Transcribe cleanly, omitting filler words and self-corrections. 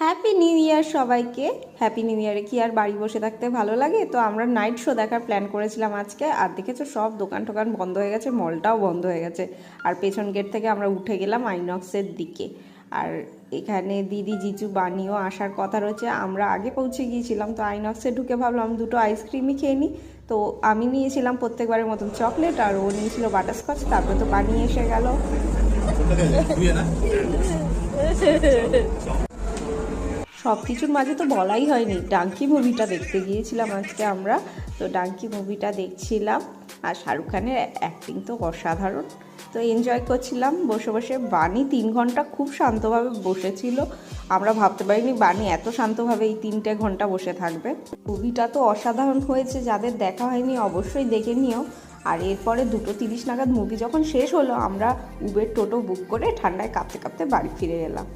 Happy new year সবাইকে। Happy new ইয়ারে কি আর বাড়ি বসে থাকতে ভালো লাগে? তো আমরা নাইট শো দেখার প্ল্যান করেছিলাম আজকে, আর দেখেছো সব দোকান টোকান বন্ধ হয়ে গেছে, মলটাও বন্ধ হয়ে গেছে। আর পেছন গেট থেকে আমরা উঠে গেলাম আইনক্সের দিকে। আর এখানে দিদি জিজু বানিও আসার কথা রয়েছে, আমরা আগে পৌঁছে গিয়েছিলাম। তো আইনক্সে ঢুকে ভাবলাম দুটো আইসক্রিমই খেয়ে নিই। তো আমি নিয়েছিলাম প্রত্যেকবারের মতন চকলেট, আর ও নিয়েছিল বাটারস্কচ। তারপরে তো বানি এসে গেল। সব কিছুর মাঝে তো বলাই হয়নি, ডাঙ্কি মুভিটা দেখতে গিয়েছিলাম আজকে আমরা। তো ডাঙ্কি মুভিটা দেখছিলাম, আর শাহরুখ খানের অ্যাক্টিং তো অসাধারণ। তো এনজয় করছিলাম বসে বসে। বানি 3 ঘন্টা খুব শান্তভাবে বসেছিল, আমরা ভাবতে পারিনি বানি এত শান্তভাবে এই 3টে ঘন্টা বসে থাকবে। মুভিটা তো অসাধারণ হয়েছে, যাদের দেখা হয়নি অবশ্যই দেখে নিও। আর এরপরে 2:30 নাগাদ মুভি যখন শেষ হলো, আমরা উবের টোটো বুক করে ঠান্ডায় কাঁপতে কাঁপতে বাড়ি ফিরে এলাম।